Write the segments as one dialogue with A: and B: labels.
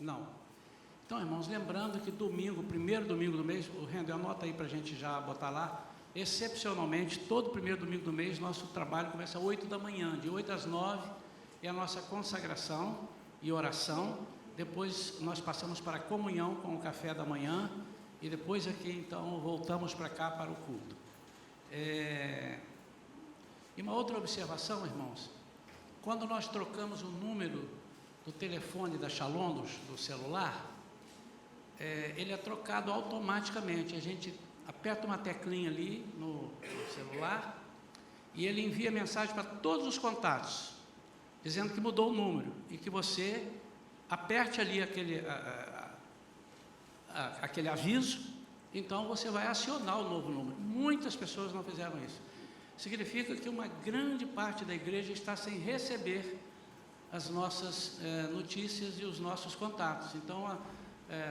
A: Não. Então, irmãos, lembrando que domingo, primeiro domingo do mês, o Rendo, anota aí para a gente já botar lá, excepcionalmente, todo primeiro domingo do mês, nosso trabalho começa às 8 da manhã, de 8 às 9, é a nossa consagração e oração. Depois nós passamos para a comunhão com o café da manhã, e depois aqui, então, voltamos para cá para o culto. E uma outra observação, irmãos, quando nós trocamos o número do telefone da Shalom, do celular, ele é trocado automaticamente. A gente aperta uma teclinha ali no celular e ele envia mensagem para todos os contatos, dizendo que mudou o número e que você aperte ali aquele aviso, então você vai acionar o novo número. Muitas pessoas não fizeram isso. Significa que uma grande parte da igreja está sem receber as nossas notícias e os nossos contatos. Então,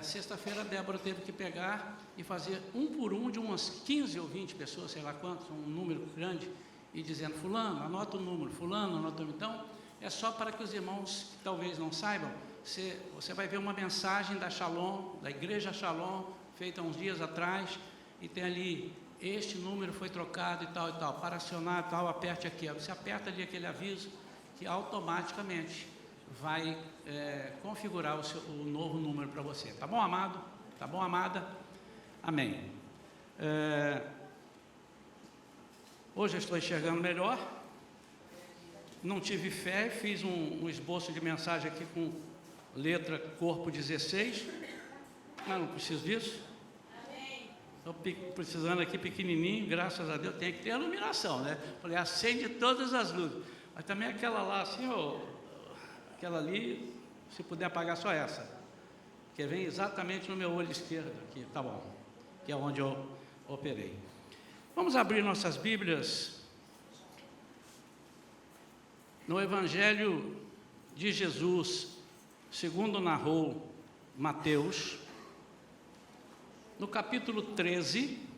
A: sexta-feira a Débora teve que pegar e fazer um por um de umas 15 ou 20 pessoas, sei lá quantos, um número grande, e dizendo: fulano, anota o número, fulano, anota o número. Então, é só para que os irmãos que talvez não saibam, você vai ver uma mensagem da Shalom, da igreja Shalom, feita uns dias atrás, e tem ali: este número foi trocado e tal, para acionar tal, aperte aqui. Você aperta ali aquele aviso que automaticamente vai configurar o novo número para você. Tá bom, amado? Tá bom, amada? Amém. Hoje eu estou enxergando melhor. Não tive fé, fiz um esboço de mensagem aqui com letra corpo 16. Não preciso disso. Estou precisando aqui pequenininho, graças a Deus. Tem que ter iluminação, né? Falei, acende todas as luzes. Mas também aquela lá assim, aquela ali, se puder apagar só essa, que vem exatamente no meu olho esquerdo aqui, tá bom, que é onde eu operei. Vamos abrir nossas Bíblias no Evangelho de Jesus, segundo narrou Mateus, no capítulo 13,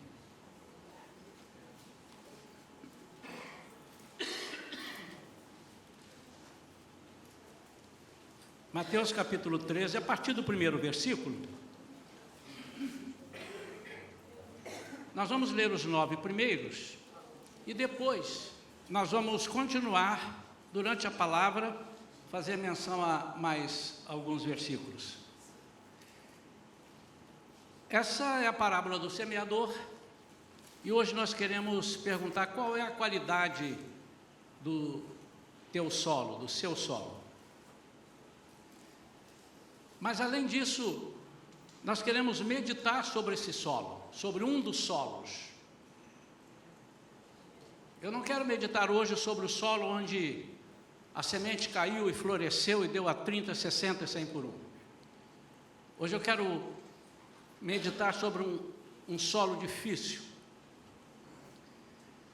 A: Mateus capítulo 13, a partir do primeiro versículo. Nós vamos ler os 9 primeiros e depois nós vamos continuar durante a palavra, fazer menção a mais alguns versículos. Essa é a parábola do semeador e hoje nós queremos perguntar qual é a qualidade do teu solo, do seu solo. Mas além disso, nós queremos meditar sobre esse solo, sobre um dos solos. Eu não quero meditar hoje sobre o solo onde a semente caiu e floresceu e deu a 30, 60 e 100 por 1. Hoje eu quero meditar sobre um solo difícil.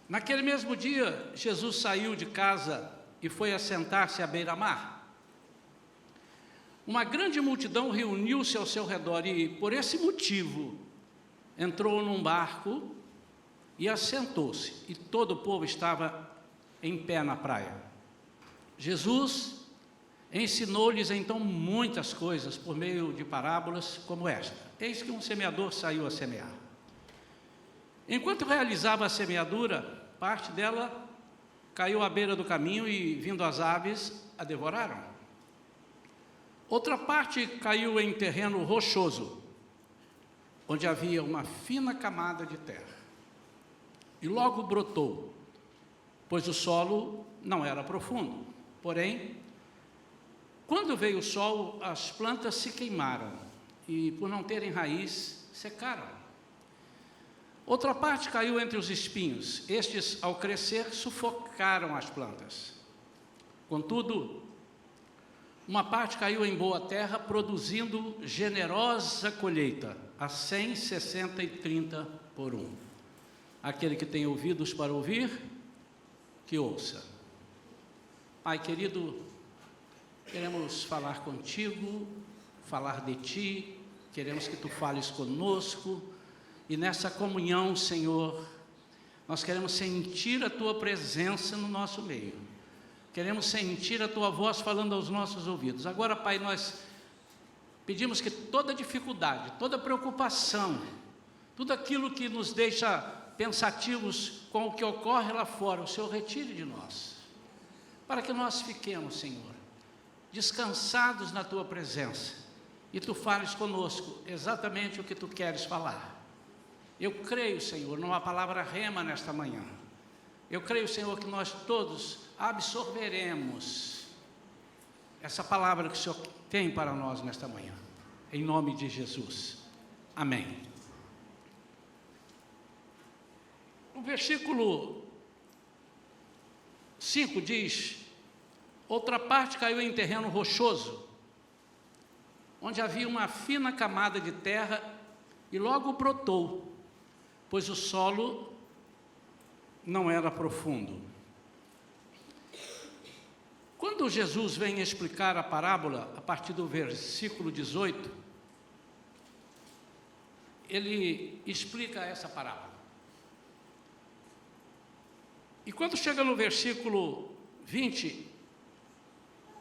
A: Naquele mesmo dia, Jesus saiu de casa e foi assentar-se à beira-mar. Uma grande multidão reuniu-se ao seu redor e, por esse motivo, entrou num barco e assentou-se, e todo o povo estava em pé na praia. Jesus ensinou-lhes então muitas coisas por meio de parábolas como esta. Eis que um semeador saiu a semear. Enquanto realizava a semeadura, parte dela caiu à beira do caminho e, vindo as aves, a devoraram. Outra parte caiu em terreno rochoso, onde havia uma fina camada de terra. E logo brotou, pois o solo não era profundo. Porém, quando veio o sol, as plantas se queimaram e, por não terem raiz, secaram. Outra parte caiu entre os espinhos. Estes, ao crescer, sufocaram as plantas. Contudo, uma parte caiu em boa terra, produzindo generosa colheita, a 100, 60 e 30 por 1. Aquele que tem ouvidos para ouvir, que ouça. Pai querido, queremos falar contigo, falar de ti, queremos que tu fales conosco, e nessa comunhão, Senhor, nós queremos sentir a tua presença no nosso meio. Queremos sentir a tua voz falando aos nossos ouvidos. Agora, Pai, nós Pedimos que toda dificuldade, toda preocupação, tudo aquilo que nos deixa pensativos com o que ocorre lá fora, o Senhor retire de nós, para que nós fiquemos, Senhor, descansados na Tua presença, e Tu fales conosco exatamente o que Tu queres falar. Eu creio, Senhor, numa palavra rema nesta manhã. Eu creio, Senhor, que nós todos absorveremos essa palavra que o Senhor tem para nós nesta manhã. Em nome de Jesus. Amém. O versículo 5 diz: outra parte caiu em terreno rochoso, onde havia uma fina camada de terra, e logo brotou, pois o solo não era profundo. Quando Jesus vem explicar a parábola, a partir do versículo 18, ele explica essa parábola. E quando chega no versículo 20,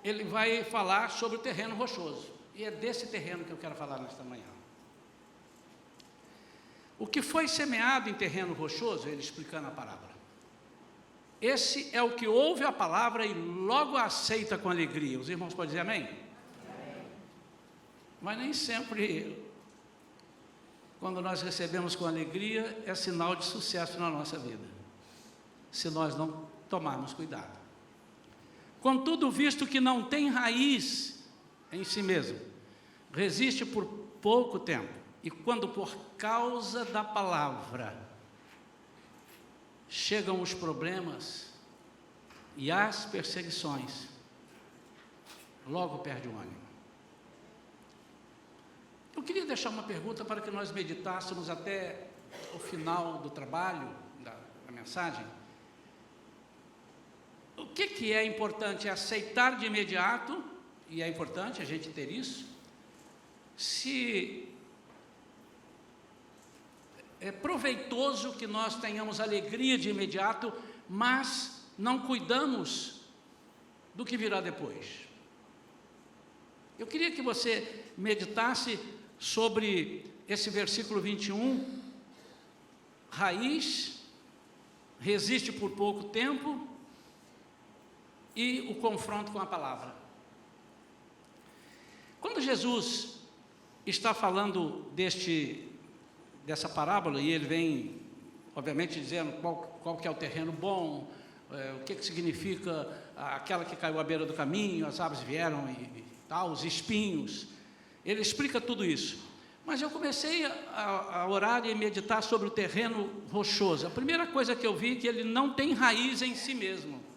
A: ele vai falar sobre o terreno rochoso. E é desse terreno que eu quero falar nesta manhã. O que foi semeado em terreno rochoso, ele explicando a parábola. Esse é o que ouve a palavra e logo a aceita com alegria. Os irmãos podem dizer amém? Amém. Mas nem sempre, quando nós recebemos com alegria, é sinal de sucesso na nossa vida, se nós não tomarmos cuidado. Contudo, visto que não tem raiz em si mesmo, resiste por pouco tempo, e quando por causa da palavra chegam os problemas e as perseguições, logo perde o ânimo. Eu queria deixar uma pergunta para que nós meditássemos até o final do trabalho, da mensagem. O que é importante? É aceitar de imediato, e é importante a gente ter isso. Se é proveitoso que nós tenhamos alegria de imediato, mas não cuidamos do que virá depois. Eu queria que você meditasse sobre esse versículo 21, raiz, resiste por pouco tempo, e o confronto com a palavra. Quando Jesus está falando dessa parábola, e ele vem, obviamente, dizendo qual que é o terreno bom, o que significa aquela que caiu à beira do caminho, as aves vieram e tal, os espinhos, ele explica tudo isso. Mas eu comecei a orar e meditar sobre o terreno rochoso. A primeira coisa que eu vi é que ele não tem raiz em si mesmo.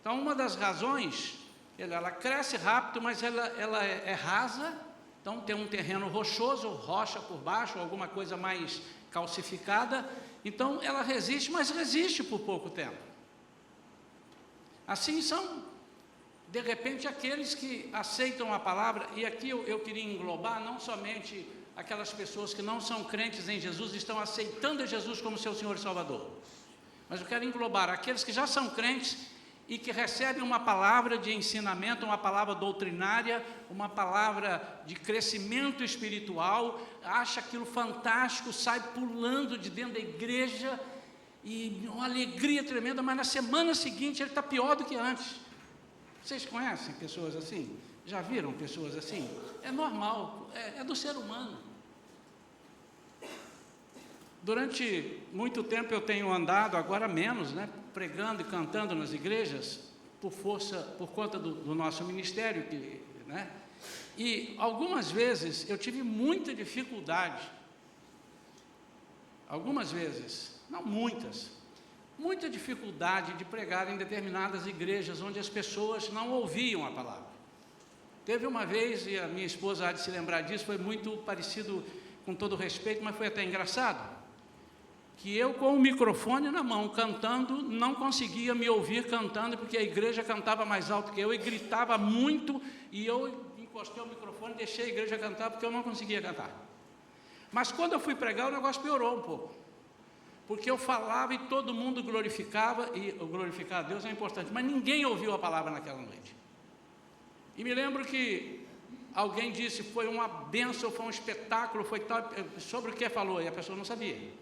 A: Então, uma das razões, ela cresce rápido, mas ela é rasa. Então, tem um terreno rochoso, rocha por baixo, alguma coisa mais calcificada. Então, ela resiste, mas resiste por pouco tempo. Assim são, de repente, aqueles que aceitam a palavra. E aqui eu queria englobar não somente aquelas pessoas que não são crentes em Jesus, estão aceitando Jesus como seu Senhor e Salvador. Mas eu quero englobar aqueles que já são crentes e que recebem uma palavra de ensinamento, uma palavra doutrinária, uma palavra de crescimento espiritual, acha aquilo fantástico, sai pulando de dentro da igreja, e uma alegria tremenda, mas na semana seguinte ele está pior do que antes. Vocês conhecem pessoas assim? Já viram pessoas assim? É normal, é do ser humano. Durante muito tempo eu tenho andado, agora menos, pregando e cantando nas igrejas, por conta do nosso ministério, e algumas vezes eu tive muita dificuldade, não muitas, muita dificuldade de pregar em determinadas igrejas onde as pessoas não ouviam a palavra. Teve uma vez, e a minha esposa há de se lembrar disso, foi muito parecido, com todo respeito, mas foi até engraçado, que eu com o microfone na mão, cantando, não conseguia me ouvir cantando, porque a igreja cantava mais alto que eu e gritava muito, e eu encostei o microfone e deixei a igreja cantar, porque eu não conseguia cantar. Mas quando eu fui pregar, o negócio piorou um pouco, porque eu falava e todo mundo glorificava, e glorificar a Deus é importante, mas ninguém ouviu a palavra naquela noite. E me lembro que alguém disse, foi uma bênção, foi um espetáculo, foi tal, sobre o que falou, e a pessoa não sabia.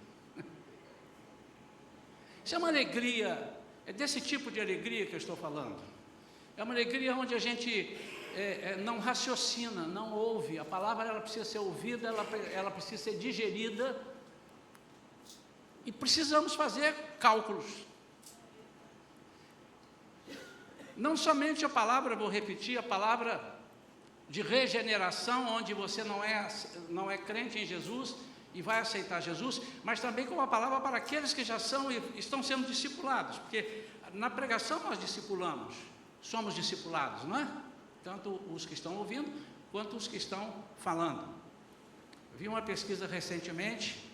A: Isso é uma alegria, é desse tipo de alegria que eu estou falando. É uma alegria onde a gente não raciocina, não ouve. A palavra ela precisa ser ouvida, ela precisa ser digerida. E precisamos fazer cálculos. Não somente a palavra, vou repetir, a palavra de regeneração, onde você não é crente em Jesus e vai aceitar Jesus, mas também como a palavra para aqueles que já são e estão sendo discipulados, porque na pregação nós discipulamos, somos discipulados, não é? Tanto os que estão ouvindo, quanto os que estão falando. Vi uma pesquisa recentemente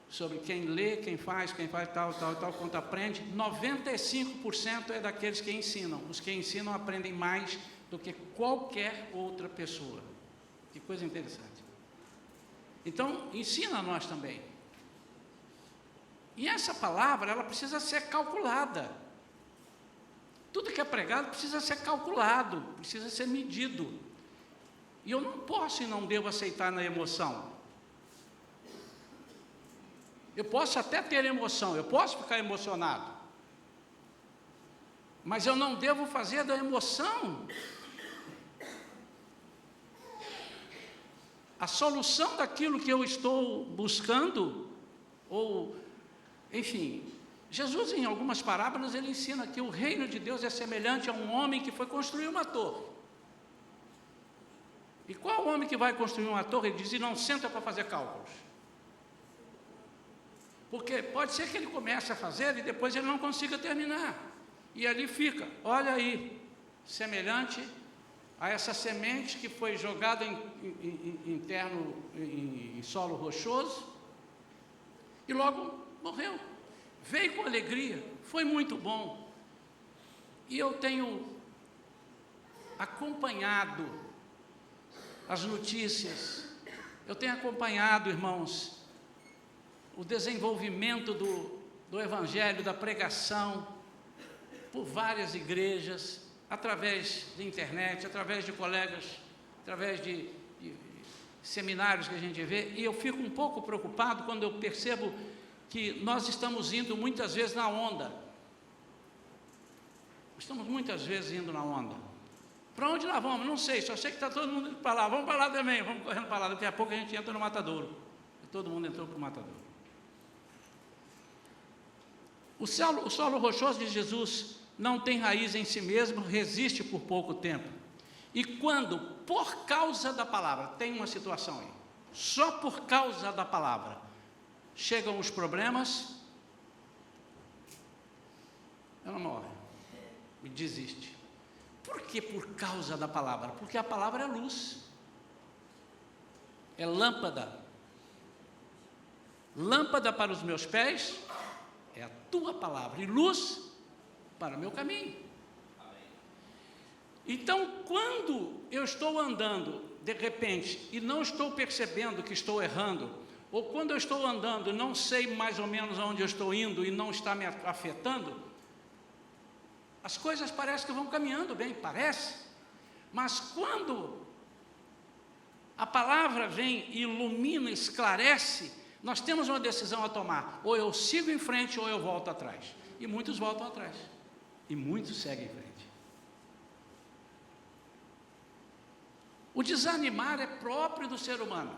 A: sobre quem lê, quem faz tal, quanto aprende. 95% é daqueles que ensinam. Os que ensinam aprendem mais do que qualquer outra pessoa. Que coisa interessante. Então, ensina a nós também. E essa palavra, ela precisa ser calculada. Tudo que é pregado precisa ser calculado, precisa ser medido. E eu não posso e não devo aceitar na emoção. Eu posso até ter emoção, eu posso ficar emocionado. Mas eu não devo fazer da emoção a solução daquilo que eu estou buscando, ou, enfim, Jesus em algumas parábolas ele ensina que o reino de Deus é semelhante a um homem que foi construir uma torre. E qual homem que vai construir uma torre? Ele diz, e não senta para fazer cálculos. Porque pode ser que ele comece a fazer e depois ele não consiga terminar. E ali fica, olha aí, semelhante a essa semente que foi jogada em solo rochoso e logo morreu. Veio com alegria, foi muito bom. E eu tenho acompanhado as notícias, eu tenho acompanhado, irmãos, o desenvolvimento do evangelho, da pregação, por várias igrejas, através de internet, através de colegas, através de seminários que a gente vê, e eu fico um pouco preocupado quando eu percebo que nós estamos indo muitas vezes na onda. Estamos muitas vezes indo na onda. Para onde nós vamos? Não sei, só sei que está todo mundo indo para lá. Vamos para lá também, vamos correndo para lá. Daqui a pouco a gente entra no matadouro. E todo mundo entrou para o matadouro. O solo rochoso de Jesus não tem raiz em si mesmo, resiste por pouco tempo. E quando, por causa da palavra, tem uma situação aí, só por causa da palavra, chegam os problemas, ela morre e desiste. Por que por causa da palavra? Porque a palavra é luz, é lâmpada. Lâmpada para os meus pés é a tua palavra, e luz para o meu caminho. Então, quando eu estou andando, de repente, e não estou percebendo que estou errando, ou quando eu estou andando e não sei mais ou menos aonde eu estou indo e não está me afetando, as coisas parecem que vão caminhando bem, parece, mas quando a palavra vem e ilumina, esclarece, nós temos uma decisão a tomar, ou eu sigo em frente ou eu volto atrás, e muitos voltam atrás, e muitos seguem em frente. O desanimar é próprio do ser humano.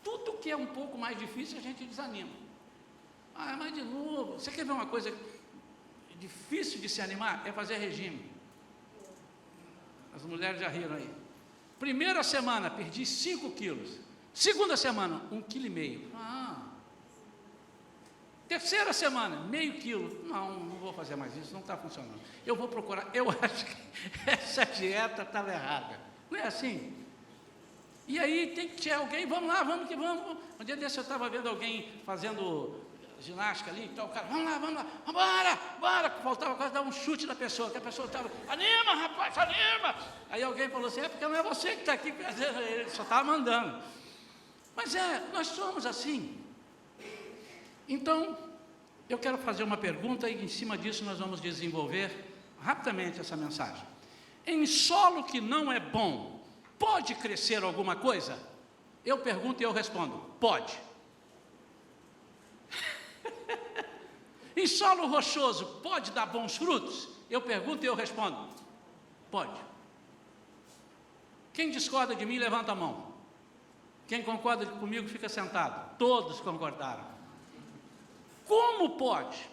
A: Tudo que é um pouco mais difícil a gente desanima. Ah, mas de novo, você quer ver uma coisa difícil de se animar? É fazer regime. As mulheres já riram aí. Primeira semana, perdi 5 quilos. Segunda semana, 1,5 kg. Terceira semana, meio quilo. Não vou fazer mais isso, não está funcionando. Eu vou procurar, eu acho que essa dieta estava errada. Não é assim? E aí tem que ter alguém, vamos lá, vamos que vamos. Um dia desse eu estava vendo alguém fazendo ginástica ali, então o cara, vamos lá, bora. Faltava quase dar um chute na pessoa, que a pessoa estava, anima rapaz, anima. Aí alguém falou assim, é porque não é você que está aqui, ele só estava mandando. Mas nós somos assim. Então, eu quero fazer uma pergunta e em cima disso nós vamos desenvolver rapidamente essa mensagem. Em solo que não é bom, pode crescer alguma coisa? Eu pergunto e eu respondo: pode. Em solo rochoso, pode dar bons frutos? Eu pergunto e eu respondo: pode. Quem discorda de mim, levanta a mão. Quem concorda comigo, fica sentado. Todos concordaram. Como pode?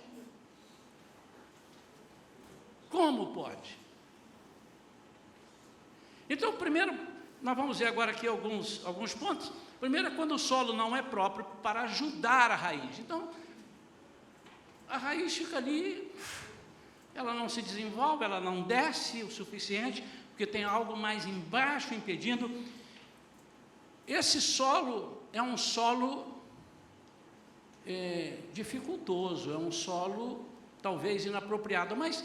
A: Como pode? Então, primeiro, nós vamos ver agora aqui alguns pontos. Primeiro é quando o solo não é próprio para ajudar a raiz. Então, a raiz fica ali, ela não se desenvolve, ela não desce o suficiente, porque tem algo mais embaixo impedindo. Esse solo é um solo dificultoso, é um solo talvez inapropriado, mas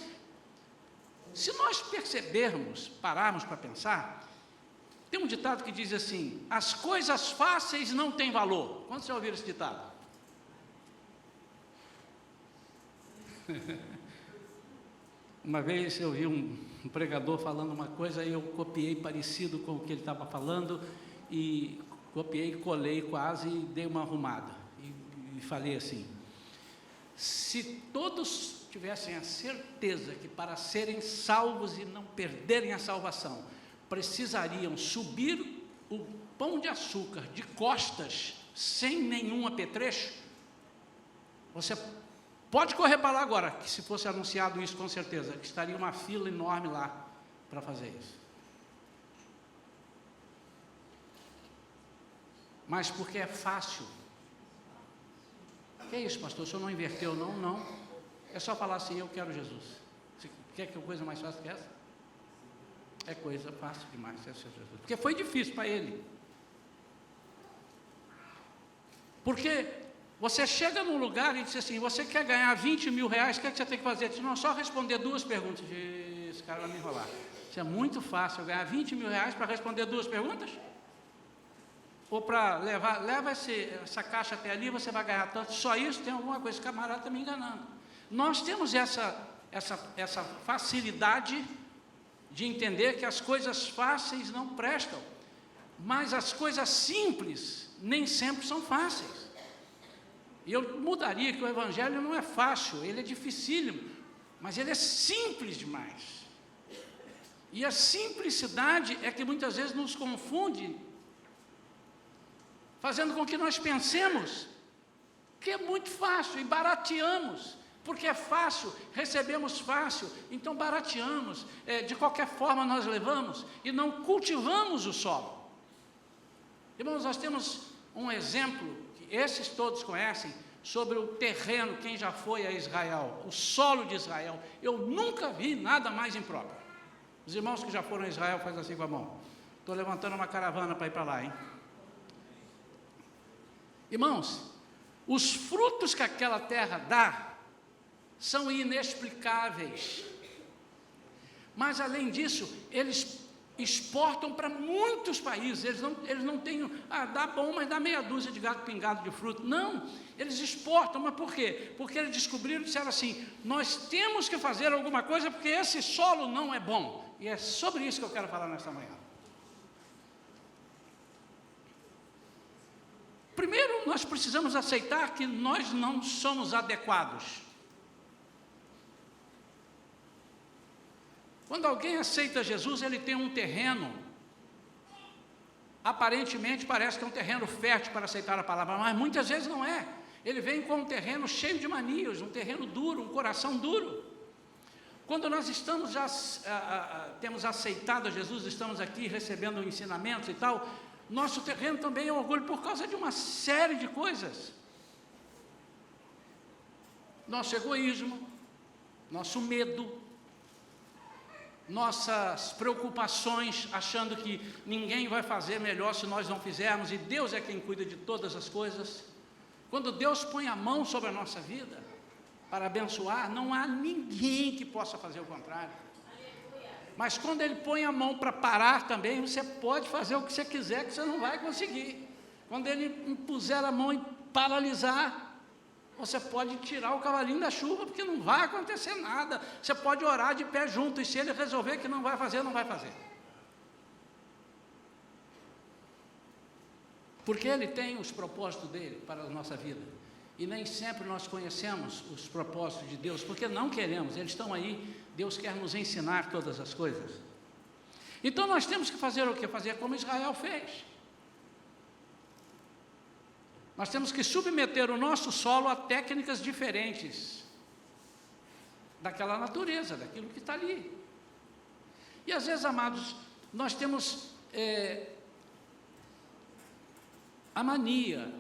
A: se nós percebermos, pararmos para pensar, tem um ditado que diz assim: as coisas fáceis não têm valor. Quando você ouviu esse ditado? Uma vez eu vi um pregador falando uma coisa e eu copiei parecido com o que ele estava falando, e copiei, colei quase e dei uma arrumada e falei assim: se todos tivessem a certeza que para serem salvos e não perderem a salvação precisariam subir o pão de açúcar de costas sem nenhum apetrecho, você pode correr para lá agora, que se fosse anunciado isso, com certeza, que estaria uma fila enorme lá para fazer isso. Mas porque é fácil. Que é isso, pastor? O senhor não inverteu? Não, não. É só falar assim: eu quero Jesus. Você quer que coisa mais fácil que essa? É coisa fácil demais, é ser Jesus. Porque foi difícil para ele. Porque você chega num lugar e diz assim: você quer ganhar 20 mil reais, o que é que você tem que fazer? Ele diz: não, só responder 2 perguntas. Esse cara vai me enrolar. Isso é muito fácil, ganhar 20 mil reais para responder 2 perguntas? Ou para leva essa caixa até ali, você vai ganhar tanto. Só isso? Tem alguma coisa, esse camarada está me enganando. Nós temos essa facilidade de entender que as coisas fáceis não prestam, mas as coisas simples nem sempre são fáceis. E eu mudaria que o Evangelho não é fácil, ele é dificílimo, mas ele é simples demais. E a simplicidade é que muitas vezes nos confunde, fazendo com que nós pensemos que é muito fácil e barateamos. Porque é fácil, recebemos fácil, então barateamos, de qualquer forma nós levamos e não cultivamos o solo. Irmãos, nós temos um exemplo, que esses todos conhecem, sobre o terreno, quem já foi a Israel, o solo de Israel. Eu nunca vi nada mais impróprio. Os irmãos que já foram a Israel fazem assim com a mão. Estou levantando uma caravana para ir para lá, hein? Irmãos, os frutos que aquela terra dá são inexplicáveis, mas além disso, eles exportam para muitos países. Eles não têm, dá bom, mas dá meia dúzia de gato pingado de fruto. Não, eles exportam, mas por quê? Porque eles descobriram e disseram assim: nós temos que fazer alguma coisa, porque esse solo não é bom. E é sobre isso que eu quero falar nesta manhã. Primeiro, nós precisamos aceitar que nós não somos adequados. Quando alguém aceita Jesus, ele tem um terreno, aparentemente parece que é um terreno fértil para aceitar a palavra, mas muitas vezes não é. Ele vem com um terreno cheio de manias, um terreno duro, um coração duro. Quando nós estamos temos aceitado a Jesus, estamos aqui recebendo ensinamentos e tal, nosso terreno também é orgulho por causa de uma série de coisas. Nosso egoísmo, nosso medo, nossas preocupações, achando que ninguém vai fazer melhor se nós não fizermos, e Deus é quem cuida de todas as coisas. Quando Deus põe a mão sobre a nossa vida para abençoar, não há ninguém que possa fazer o contrário. Mas quando Ele põe a mão para parar também, você pode fazer o que você quiser, que você não vai conseguir. Quando Ele impuser a mão e paralisar, você pode tirar o cavalinho da chuva, porque não vai acontecer nada. Você pode orar de pé junto, e se Ele resolver que não vai fazer, não vai fazer. Porque Ele tem os propósitos dele para a nossa vida. E nem sempre nós conhecemos os propósitos de Deus, porque não queremos, eles estão aí, Deus quer nos ensinar todas as coisas. Então nós temos que fazer o quê? Fazer como Israel fez. Nós temos que submeter o nosso solo a técnicas diferentes daquela natureza, daquilo que está ali. E às vezes, amados, nós temos a mania,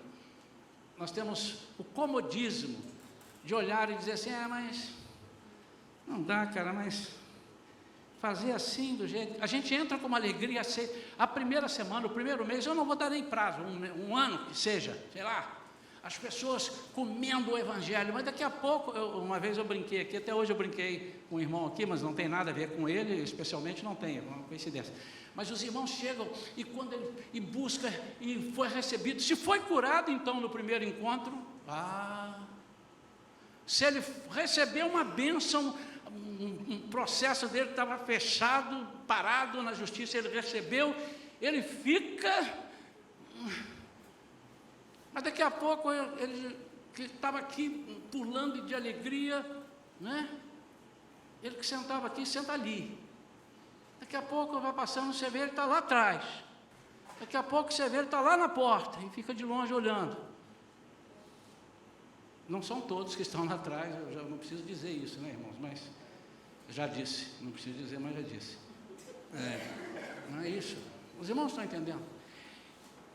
A: nós temos o comodismo de olhar e dizer assim, mas não dá, cara, mas fazer assim do jeito... A gente entra com uma alegria, a primeira semana, o primeiro mês, eu não vou dar nem prazo, um ano que seja, sei lá, as pessoas comendo o Evangelho, mas daqui a pouco, uma vez eu brinquei aqui, até hoje eu brinquei com um irmão aqui, mas não tem nada a ver com ele, especialmente não tem, é uma coincidência. Mas os irmãos chegam e quando ele busca e foi recebido, se foi curado então no primeiro encontro, se ele recebeu uma bênção, um processo dele estava fechado, parado na justiça, ele recebeu, ele fica, mas daqui a pouco ele estava aqui pulando de alegria, né? Ele que sentava aqui, senta ali. Daqui a pouco vai passando, você vê ele está lá atrás. Daqui a pouco você vê ele está lá na porta e fica de longe olhando. Não são todos que estão lá atrás, eu já não preciso dizer isso, né, irmãos? Mas já disse, não preciso dizer, mas já disse. Não é isso. Os irmãos estão entendendo?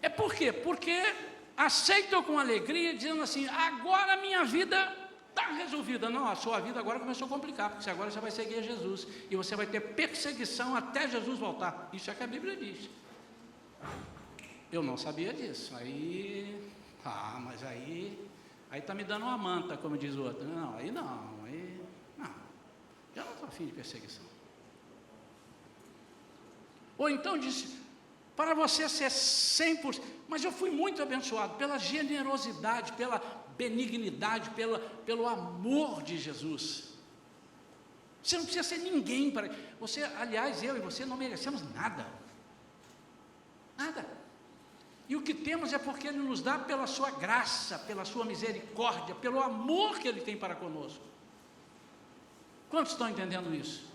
A: É por quê? Porque aceitam com alegria, dizendo assim, agora a minha vida está resolvida. Não, a sua vida agora começou a complicar, porque agora você vai seguir Jesus, e você vai ter perseguição até Jesus voltar. Isso é que a Bíblia diz. Eu não sabia disso. Mas aí está me dando uma manta, como diz o outro. Não, aí não, já não estou afim de perseguição. Ou então disse, para você ser 100%, mas eu fui muito abençoado pela generosidade, pela benignidade, pelo amor de Jesus. Você não precisa ser ninguém para... Você, aliás, eu e você não merecemos nada. Nada. E o que temos é porque Ele nos dá pela sua graça, pela sua misericórdia, pelo amor que Ele tem para conosco. Quantos estão entendendo isso?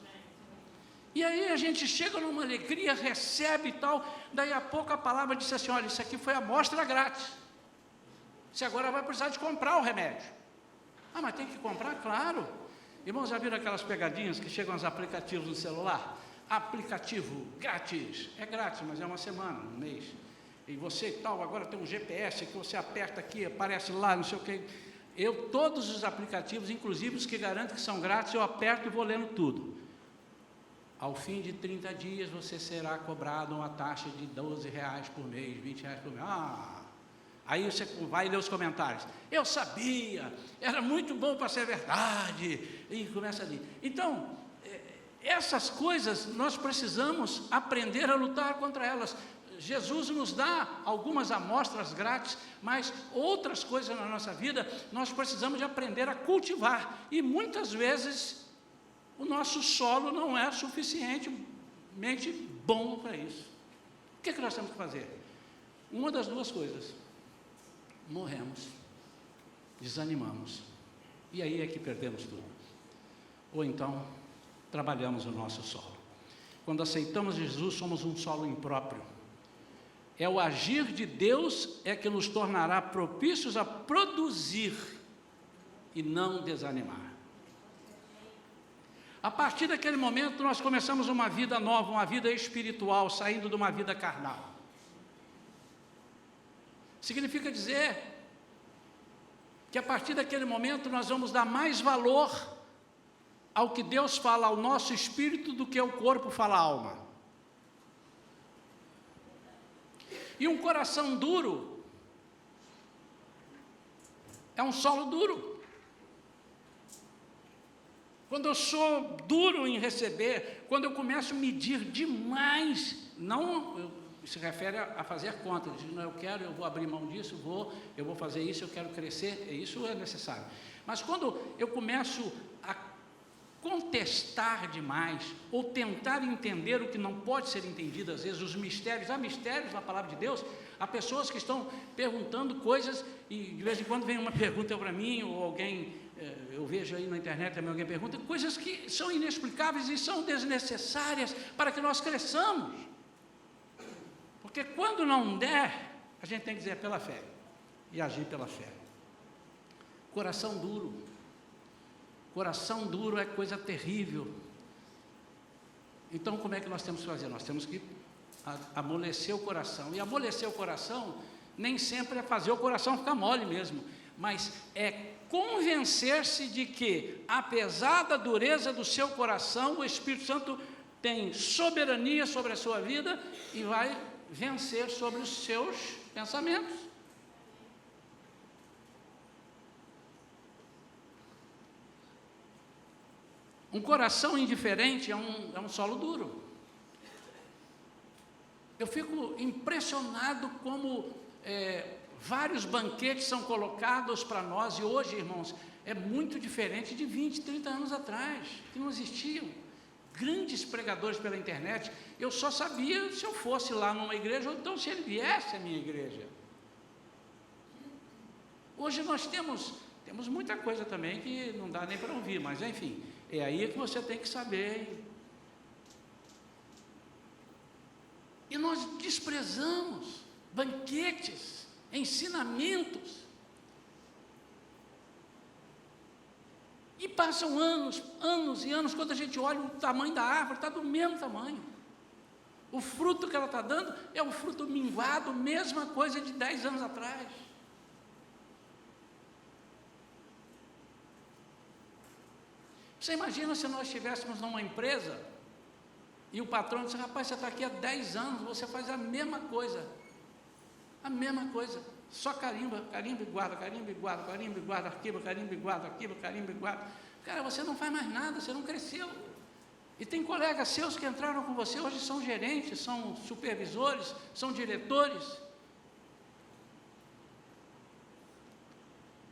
A: E aí a gente chega numa alegria, recebe e tal, daí a pouco a palavra disse assim, olha, isso aqui foi a amostra grátis. Você agora vai precisar de comprar o remédio. Mas tem que comprar? Claro. Irmãos, já viram aquelas pegadinhas que chegam aos aplicativos no celular? Aplicativo grátis. É grátis, mas é uma semana, um mês. E você e tal, agora tem um GPS que você aperta aqui, aparece lá, não sei o que. Todos os aplicativos, inclusive os que garantem que são grátis, eu aperto e vou lendo tudo. Ao fim de 30 dias, você será cobrado uma taxa de R$12 por mês, R$20 por mês. Aí você vai ler os comentários. Eu sabia, era muito bom para ser verdade. E começa ali. Então, essas coisas, nós precisamos aprender a lutar contra elas. Jesus nos dá algumas amostras grátis, mas outras coisas na nossa vida, nós precisamos de aprender a cultivar. E muitas vezes, o nosso solo não é suficientemente bom para isso. O que nós temos que fazer? Uma das duas coisas. Morremos, desanimamos, e aí é que perdemos tudo. Ou então, trabalhamos o nosso solo. Quando aceitamos Jesus, somos um solo impróprio. É o agir de Deus que nos tornará propícios a produzir e não desanimar. A partir daquele momento, nós começamos uma vida nova, uma vida espiritual, saindo de uma vida carnal. Significa dizer que a partir daquele momento nós vamos dar mais valor ao que Deus fala ao nosso espírito do que o corpo fala à alma. E um coração duro é um solo duro. Quando eu sou duro em receber, quando eu começo a medir demais, se refere a fazer conta, não, eu vou abrir mão disso, eu vou fazer isso, eu quero crescer, isso é necessário. Mas quando eu começo a contestar demais, ou tentar entender o que não pode ser entendido, às vezes, os mistérios. Há mistérios na palavra de Deus, há pessoas que estão perguntando coisas, e de vez em quando vem uma pergunta para mim, ou alguém, eu vejo aí na internet também alguém pergunta, coisas que são inexplicáveis e são desnecessárias para que nós cresçamos. Porque quando não der, a gente tem que dizer pela fé, e agir pela fé. Coração duro. Coração duro é coisa terrível. Então, como é que nós temos que fazer? Nós temos que amolecer o coração. E amolecer o coração, nem sempre é fazer o coração ficar mole mesmo, mas é convencer-se de que, apesar da dureza do seu coração, o Espírito Santo tem soberania sobre a sua vida e vai vencer sobre os seus pensamentos. Um coração indiferente é um solo duro. Eu fico impressionado como vários banquetes são colocados para nós, e hoje, irmãos, é muito diferente de 20, 30 anos atrás, que não existiam grandes pregadores pela internet. Eu só sabia se eu fosse lá numa igreja, ou então se ele viesse à minha igreja. Hoje nós temos muita coisa também que não dá nem para ouvir, mas enfim, é aí que você tem que saber. E nós desprezamos banquetes, ensinamentos. E passam anos e anos, quando a gente olha o tamanho da árvore, está do mesmo tamanho. O fruto que ela está dando é um fruto minguado, mesma coisa de 10 anos atrás. Você imagina se nós estivéssemos numa empresa e o patrão disse: rapaz, você está aqui há 10 anos, você faz a mesma coisa, só carimba e guarda, carimba e guarda, carimba e guarda arquivo, carimba e guarda arquivo, carimba e guarda. Cara, você não faz mais nada, você não cresceu. E tem colegas seus que entraram com você, hoje são gerentes, são supervisores, são diretores,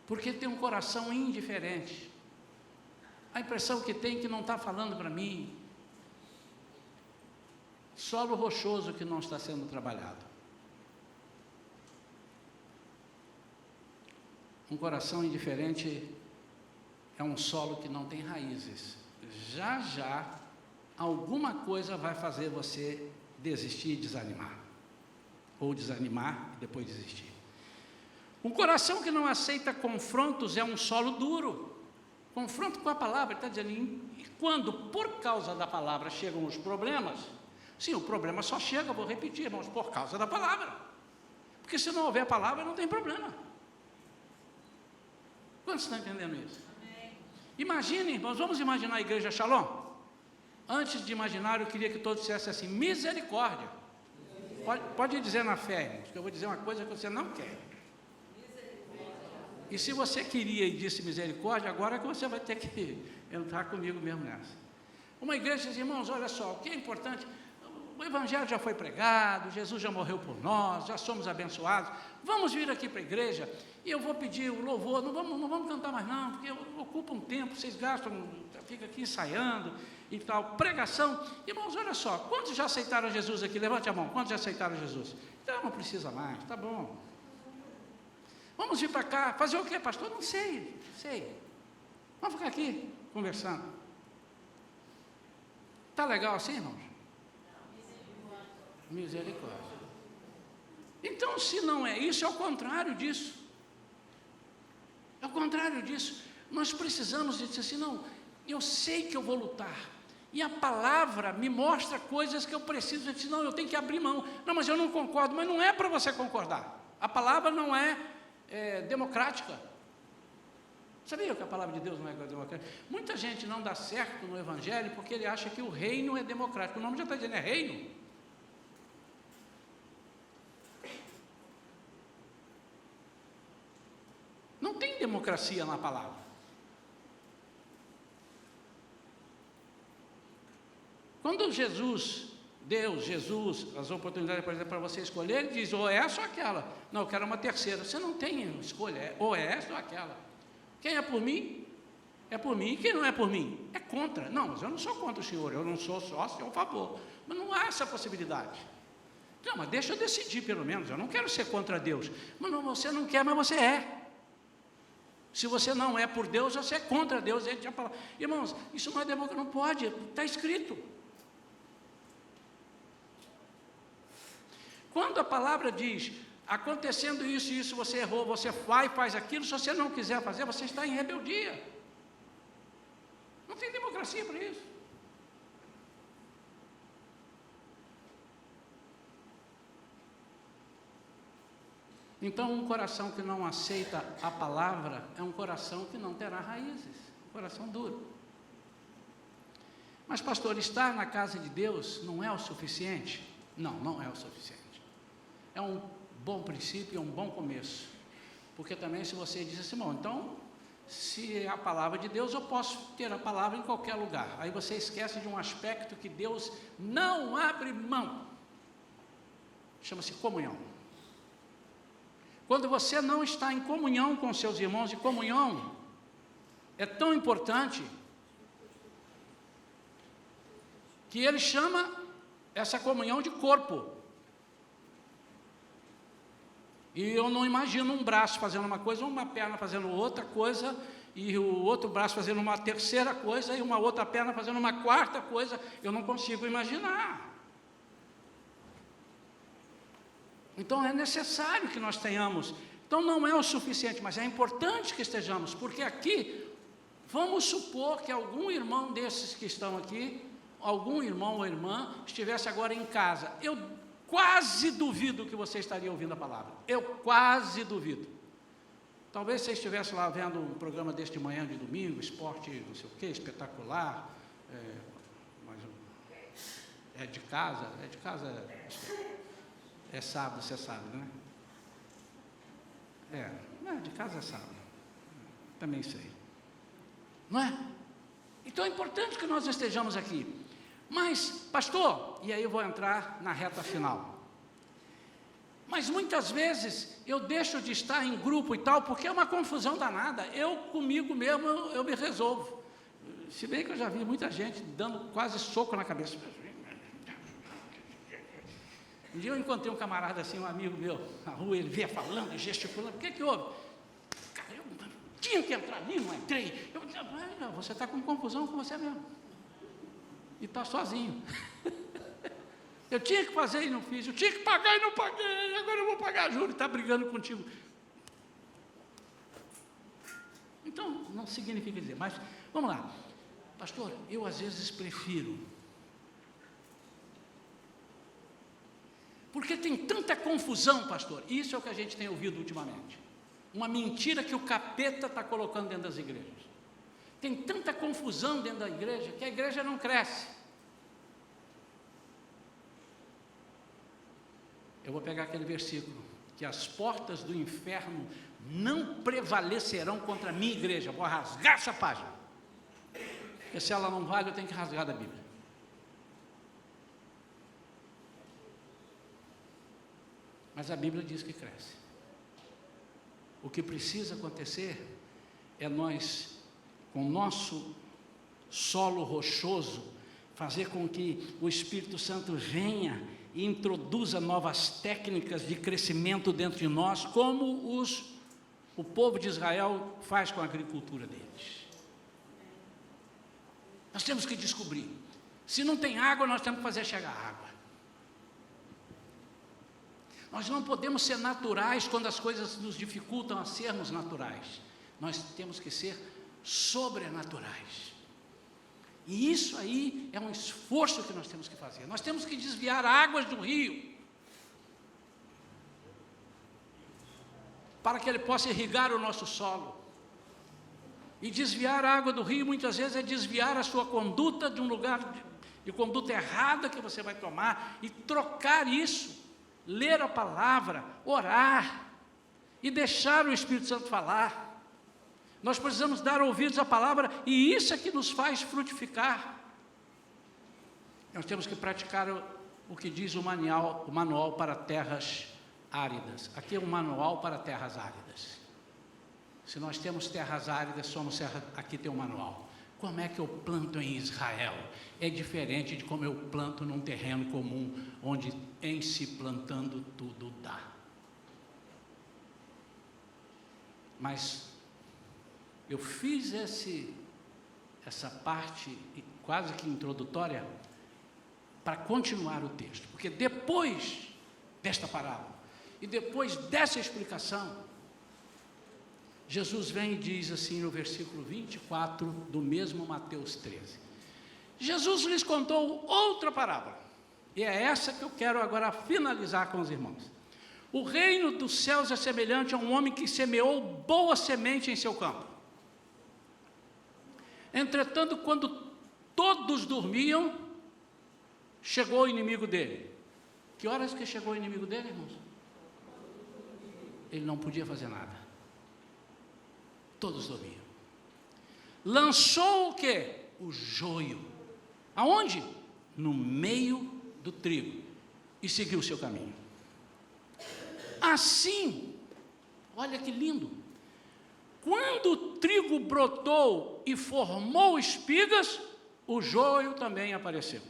A: porque tem um coração indiferente. A impressão que tem que não está falando para mim. Solo rochoso que não está sendo trabalhado. Um coração indiferente é um solo que não tem raízes. Já, alguma coisa vai fazer você desistir e desanimar. Ou desanimar e depois desistir. Um coração que não aceita confrontos é um solo duro. Confronto com a palavra, ele está dizendo, e quando por causa da palavra chegam os problemas, sim, o problema só chega, vou repetir, irmãos, por causa da palavra. Porque se não houver palavra, não tem problema. Quantos estão entendendo isso? Imaginem, irmãos, vamos imaginar a igreja Shalom? Antes de imaginar, eu queria que todos dissessem assim: misericórdia. Pode dizer na fé, irmãos, que eu vou dizer uma coisa que você não quer. E se você queria e disse misericórdia, agora é que você vai ter que entrar comigo mesmo nessa. Uma igreja diz: irmãos, olha só, o que é importante, o evangelho já foi pregado, Jesus já morreu por nós, já somos abençoados, vamos vir aqui para a igreja, e eu vou pedir o louvor, não vamos cantar mais não, porque ocupa um tempo, vocês gastam, fica aqui ensaiando e tal, pregação. Irmãos, olha só, quantos já aceitaram Jesus aqui? Levante a mão, quantos já aceitaram Jesus? Então não precisa mais, tá bom. Vamos vir para cá, fazer o quê, pastor? Não sei. Vamos ficar aqui, conversando. Está legal assim, irmãos? Misericórdia. Então, se não é isso, é o contrário disso. É o contrário disso. Nós precisamos dizer assim: não, eu sei que eu vou lutar. E a palavra me mostra coisas que eu preciso. Eu disse: não, eu tenho que abrir mão. Não, mas eu não concordo. Mas não é para você concordar. A palavra não é democrática. Sabia que a palavra de Deus não é democrática? Muita gente não dá certo no evangelho porque ele acha que o reino é democrático. O nome já está dizendo, é reino. Não tem democracia na palavra. Quando Jesus, as oportunidades para você escolher, ele diz, ou essa ou aquela. Não, eu quero uma terceira. Você não tem escolha, ou é essa ou aquela. Quem é por mim? É por mim, e quem não é por mim? É contra. Não, mas eu não sou contra o senhor, eu não sou só a seu favor. Mas não há essa possibilidade. Não, mas deixa eu decidir pelo menos, eu não quero ser contra Deus. Mas não, você não quer, mas você é. Se você não é por Deus, você é contra Deus. Ele já fala, irmãos, isso não é democracia, não pode, está escrito. Quando a palavra diz, acontecendo isso e isso, você errou, você vai e faz aquilo, se você não quiser fazer, você está em rebeldia. Não tem democracia para isso. Então, um coração que não aceita a palavra é um coração que não terá raízes, um coração duro. Mas, pastor, estar na casa de Deus não é o suficiente? Não, não é o suficiente. É um bom princípio, é um bom começo. Porque também se você diz assim, bom, então, se é a palavra de Deus, eu posso ter a palavra em qualquer lugar. Aí você esquece de um aspecto que Deus não abre mão. Chama-se comunhão. Quando você não está em comunhão com seus irmãos, e comunhão é tão importante, que ele chama essa comunhão de corpo. E eu não imagino um braço fazendo uma coisa, uma perna fazendo outra coisa, e o outro braço fazendo uma terceira coisa, e uma outra perna fazendo uma quarta coisa. Eu não consigo imaginar. Então é necessário que nós tenhamos. Então não é o suficiente, mas é importante que estejamos, porque aqui, vamos supor que algum irmão desses que estão aqui, algum irmão ou irmã, estivesse agora em casa. Eu quase duvido que você estaria ouvindo a palavra. Eu quase duvido. Talvez você estivesse lá vendo um programa deste manhã de domingo, esporte, não sei o quê, espetacular, mas é de casa, é sábado, você sabe, né? De casa é sábado, também sei, não é? Então é importante que nós estejamos aqui. Mas, pastor, e aí eu vou entrar na reta final, mas muitas vezes eu deixo de estar em grupo e tal, porque é uma confusão danada. Eu comigo mesmo, eu me resolvo, se bem que eu já vi muita gente dando quase soco na cabeça. Um dia eu encontrei um camarada assim, um amigo meu, na rua, ele vinha falando e gesticulando. O que houve? Cara, eu tinha que entrar ali, não entrei. Eu disse, você está com confusão com você mesmo. E está sozinho. Eu tinha que fazer e não fiz, eu tinha que pagar e não paguei, agora eu vou pagar juros, está brigando contigo. Então, não significa dizer, mas vamos lá. Pastor, eu às vezes prefiro, porque tem tanta confusão, pastor. Isso é o que a gente tem ouvido ultimamente. Uma mentira que o capeta está colocando dentro das igrejas. Tem tanta confusão dentro da igreja, que a igreja não cresce. Eu vou pegar aquele versículo, que as portas do inferno não prevalecerão contra a minha igreja. Vou rasgar essa página. Porque se ela não vale, eu tenho que rasgar da Bíblia. Mas a Bíblia diz que cresce. O que precisa acontecer é nós, com o nosso solo rochoso, fazer com que o Espírito Santo venha e introduza novas técnicas de crescimento dentro de nós, como o povo de Israel faz com a agricultura deles. Nós temos que descobrir. Se não tem água, nós temos que fazer chegar água. Nós não podemos ser naturais quando as coisas nos dificultam a sermos naturais. Nós temos que ser sobrenaturais. E isso aí é um esforço que nós temos que fazer. Nós temos que desviar águas do rio, para que ele possa irrigar o nosso solo. E desviar a água do rio, muitas vezes, é desviar a sua conduta de um lugar de conduta errada que você vai tomar, e trocar isso. Ler a palavra, orar, e deixar o Espírito Santo falar. Nós precisamos dar ouvidos à palavra, e isso é que nos faz frutificar. Nós temos que praticar o que diz o manual para terras áridas. Aqui é um manual para terras áridas. Se nós temos terras áridas, aqui tem um manual. Como é que eu planto em Israel? É diferente de como eu planto num terreno comum, onde em se plantando tudo dá. Mas eu fiz essa parte quase que introdutória para continuar o texto, porque depois desta parábola e depois dessa explicação, Jesus vem e diz assim no versículo 24 do mesmo Mateus 13. Jesus lhes contou outra parábola, e é essa que eu quero agora finalizar com os irmãos. O reino dos céus é semelhante a um homem que semeou boa semente em seu campo. Entretanto, quando todos dormiam, chegou o inimigo dele. Que horas que chegou o inimigo dele, irmãos? Ele não podia fazer nada. Todos dormiam. Lançou o quê? O joio. Aonde? No meio do trigo. E seguiu o seu caminho. Assim, olha que lindo. Quando o trigo brotou e formou espigas, o joio também apareceu.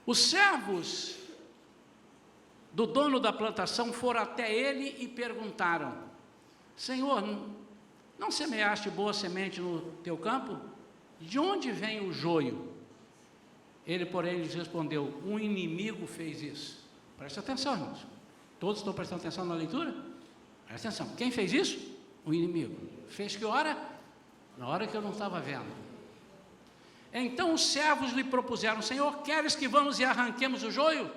A: Os servos do dono da plantação foram até ele e perguntaram: Senhor, não semeaste boa semente no teu campo? De onde vem o joio? Ele, porém, lhes respondeu: um inimigo fez isso. Presta atenção, irmãos. Todos estão prestando atenção na leitura? Presta atenção. Quem fez isso? O inimigo. Fez que hora? Na hora que eu não estava vendo. Então os servos lhe propuseram: Senhor, queres que vamos e arranquemos o joio?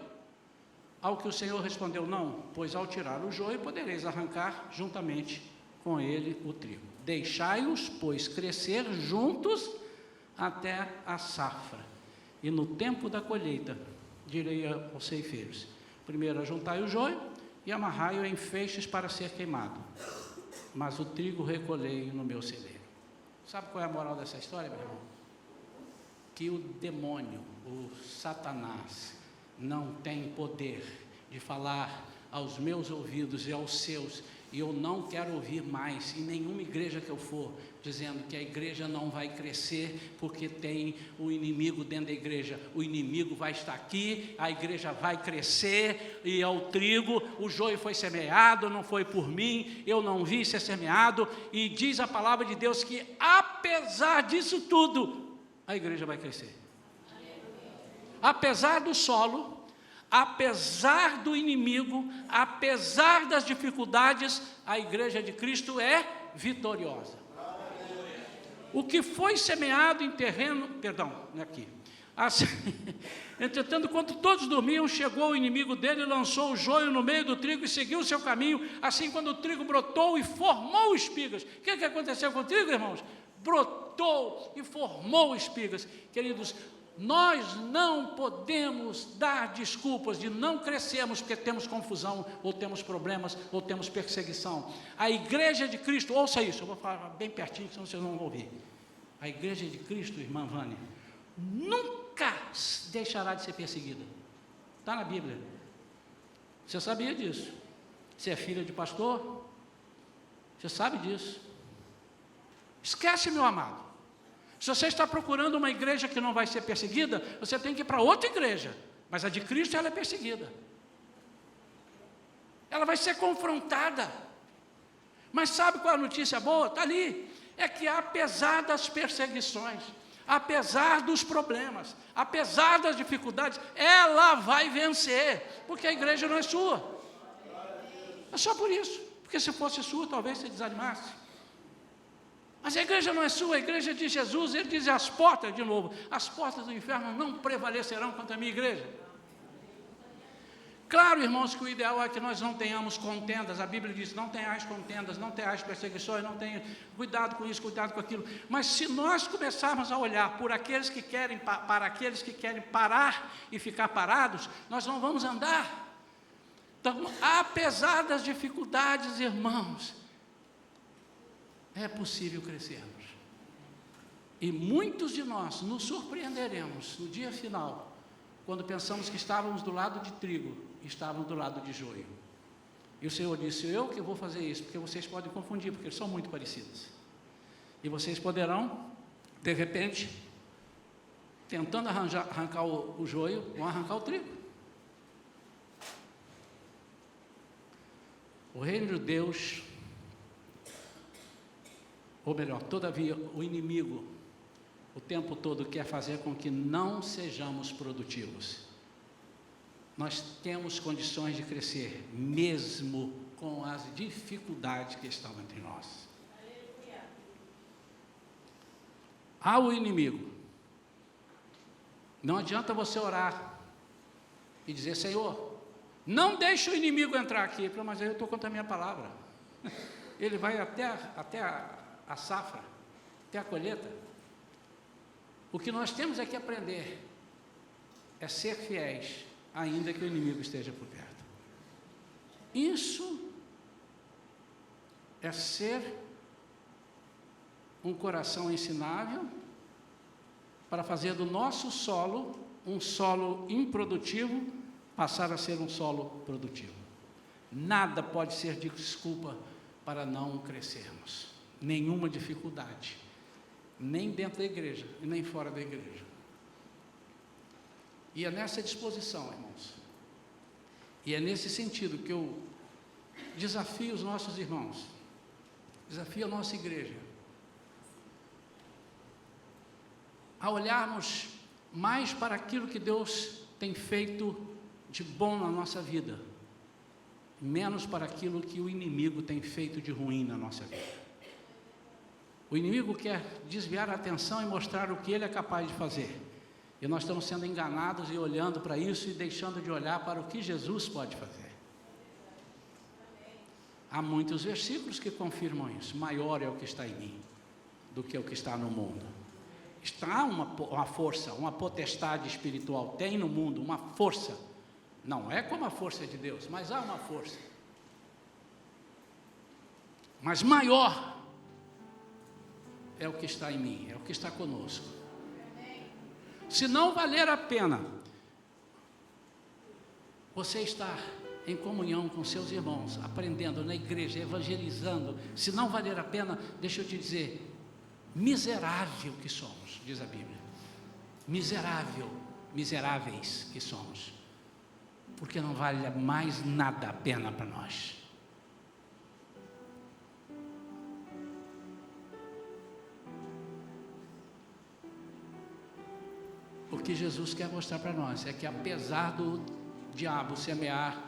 A: Ao que o Senhor respondeu: não, pois ao tirar o joio podereis arrancar juntamente com ele o trigo. Deixai-os, pois, crescer juntos até a safra. E no tempo da colheita, direi aos ceifeiros: primeiro ajuntai o joio e amarrai-o em feixes para ser queimado, mas o trigo recolhei no meu celeiro. Sabe qual é a moral dessa história, meu irmão? Que o demônio, o Satanás, não tem poder de falar aos meus ouvidos e aos seus, e eu não quero ouvir mais em nenhuma igreja que eu for, dizendo que a igreja não vai crescer porque tem o inimigo dentro da igreja. O inimigo vai estar aqui, a igreja vai crescer, e é o trigo, o joio foi semeado, não foi por mim, eu não vi ser semeado, e diz a palavra de Deus que apesar disso tudo, a igreja vai crescer. Apesar do solo, apesar do inimigo, apesar das dificuldades, a igreja de Cristo é vitoriosa. O que foi semeado em terreno, assim, entretanto, quando todos dormiam, chegou o inimigo dele, lançou o joio no meio do trigo e seguiu o seu caminho. Assim, quando o trigo brotou e formou espigas, o que aconteceu com o trigo, irmãos? Brotou e formou espigas. Queridos, nós não podemos dar desculpas de não crescermos porque temos confusão, ou temos problemas, ou temos perseguição. A igreja de Cristo, ouça isso, eu vou falar bem pertinho, senão vocês não vão ouvir. A igreja de Cristo, irmã Vânia, nunca deixará de ser perseguida. Está na Bíblia. Você sabia disso? Você é filha de pastor? Você sabe disso. Esquece, meu amado. Se você está procurando uma igreja que não vai ser perseguida, você tem que ir para outra igreja. Mas a de Cristo, ela é perseguida. Ela vai ser confrontada. Mas sabe qual é a notícia boa? Está ali. É que apesar das perseguições, apesar dos problemas, apesar das dificuldades, ela vai vencer. Porque a igreja não é sua. É só por isso. Porque se fosse sua, talvez você desanimasse. Mas a igreja não é sua, a igreja é de Jesus. Ele diz: as portas, de novo, as portas do inferno não prevalecerão contra a minha igreja. Claro, irmãos, que o ideal é que nós não tenhamos contendas. A Bíblia diz: não tenhais contendas, não tenhais perseguições, não tenham, cuidado com isso, cuidado com aquilo. Mas se nós começarmos a olhar por aqueles que querem, para aqueles que querem parar e ficar parados, nós não vamos andar. Então, apesar das dificuldades, irmãos, é possível crescermos. E muitos de nós nos surpreenderemos no dia final, quando pensamos que estávamos do lado de trigo, estávamos do lado de joio. E o Senhor disse: eu que vou fazer isso, porque vocês podem confundir, porque eles são muito parecidos. E vocês poderão, de repente, tentando arrancar o joio, vão arrancar o trigo. O reino de Deus, ou melhor, todavia, o inimigo, o tempo todo quer fazer com que não sejamos produtivos. Nós temos condições de crescer, mesmo com as dificuldades que estão entre nós. Há o inimigo. Não adianta você orar e dizer: Senhor, não deixe o inimigo entrar aqui. Mas eu estou contra a minha palavra. Ele vai até a safra, até a colheita. O que nós temos é que aprender é ser fiéis, ainda que o inimigo esteja por perto. Isso é ser um coração ensinável para fazer do nosso solo, um solo improdutivo, passar a ser um solo produtivo. Nada pode ser desculpa para não crescermos. Nenhuma dificuldade, nem dentro da igreja e nem fora da igreja. E é nessa disposição, irmãos, e é nesse sentido que eu desafio os nossos irmãos, desafio a nossa igreja, a olharmos mais para aquilo que Deus tem feito de bom na nossa vida, menos para aquilo que o inimigo tem feito de ruim na nossa vida. O inimigo quer desviar a atenção e mostrar o que ele é capaz de fazer. E nós estamos sendo enganados e olhando para isso e deixando de olhar para o que Jesus pode fazer. Há muitos versículos que confirmam isso. Maior é o que está em mim do que o que está no mundo. Está uma força, uma potestade espiritual, tem no mundo uma força. Não é como a força de Deus, mas há uma força. Mas maior é o que está em mim, é o que está conosco. Se não valer a pena você estar em comunhão com seus irmãos, aprendendo na igreja, evangelizando, se não valer a pena, deixa eu te dizer, miserável que somos, diz a Bíblia. Miseráveis que somos, porque não vale mais nada a pena para nós. O que Jesus quer mostrar para nós é que, apesar do diabo semear,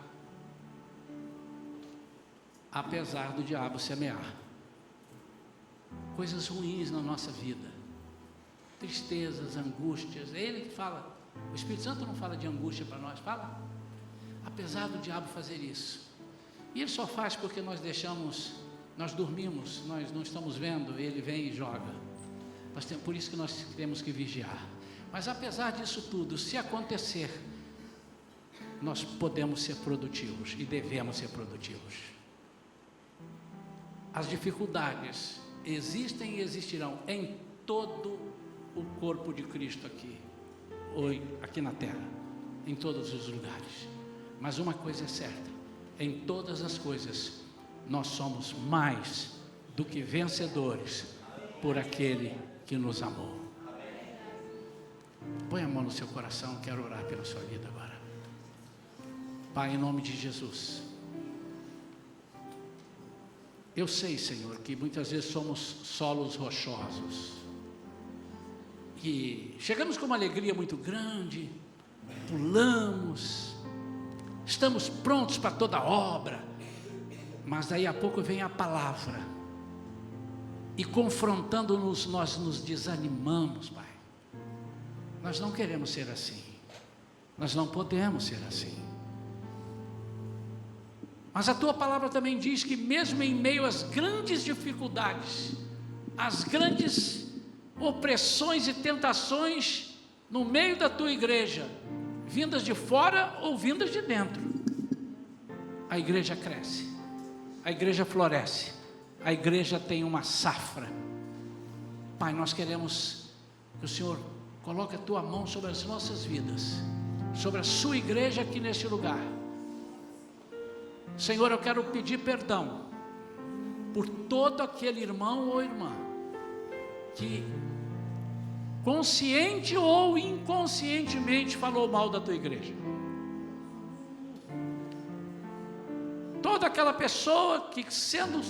A: coisas ruins na nossa vida, tristezas, angústias, é Ele que fala. O Espírito Santo não fala de angústia para nós, fala. Apesar do diabo fazer isso, e Ele só faz porque nós dormimos, nós não estamos vendo, Ele vem e joga. Por isso que nós temos que vigiar. Mas apesar disso tudo, se acontecer, nós podemos ser produtivos e devemos ser produtivos. As dificuldades existem e existirão em todo o corpo de Cristo aqui na terra, em todos os lugares. Mas uma coisa é certa: em todas as coisas nós somos mais do que vencedores por aquele que nos amou. Põe a mão no seu coração, quero orar pela sua vida agora. Pai, em nome de Jesus, eu sei, Senhor, que muitas vezes somos solos rochosos, e chegamos com uma alegria muito grande, pulamos, estamos prontos para toda obra, mas daí a pouco vem a palavra, e confrontando-nos, nós nos desanimamos, Pai. Nós não queremos ser assim, nós não podemos ser assim. Mas a Tua palavra também diz que mesmo em meio às grandes dificuldades, às grandes opressões e tentações, no meio da Tua igreja, vindas de fora ou vindas de dentro, a igreja cresce, a igreja floresce, a igreja tem uma safra. Pai, nós queremos que o Senhor coloque a Tua mão sobre as nossas vidas, sobre a Sua igreja aqui neste lugar, Senhor, eu quero pedir perdão por todo aquele irmão ou irmã que consciente ou inconscientemente falou mal da tua igreja. Toda aquela pessoa que, sendo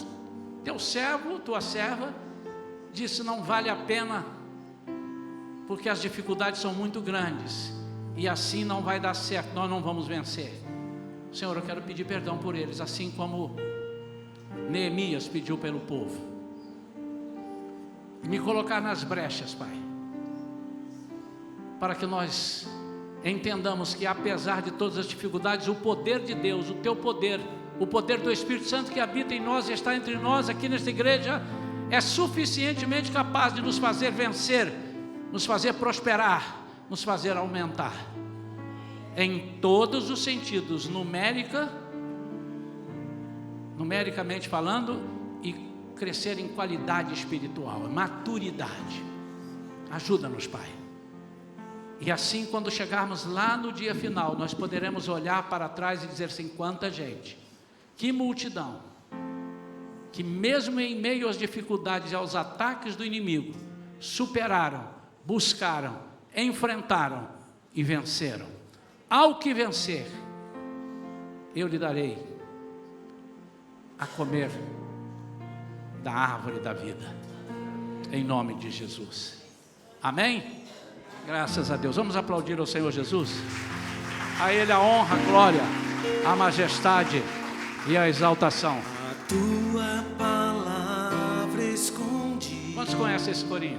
A: teu servo, tua serva, disse: não vale a pena, porque as dificuldades são muito grandes, e assim não vai dar certo, nós não vamos vencer. Senhor, eu quero pedir perdão por eles, assim como Neemias pediu pelo povo, e me colocar nas brechas, Pai, para que nós entendamos que, apesar de todas as dificuldades, o poder de Deus, o teu poder, o poder do Espírito Santo que habita em nós e está entre nós aqui nesta igreja, é suficientemente capaz de nos fazer vencer, nos fazer prosperar, nos fazer aumentar em todos os sentidos, numericamente falando, e crescer em qualidade espiritual, maturidade. Ajuda-nos, Pai. E assim, quando chegarmos lá no dia final, nós poderemos olhar para trás e dizer assim: quanta gente, que multidão, que mesmo em meio às dificuldades e aos ataques do inimigo, superaram, buscaram, enfrentaram e venceram. Ao que vencer, eu lhe darei a comer da árvore da vida, em nome de Jesus. Amém? Graças a Deus. Vamos aplaudir ao Senhor Jesus. A Ele a honra, a glória, a majestade e a exaltação.
B: A tua palavra escondi.
A: Quantos conhecem esse corinho?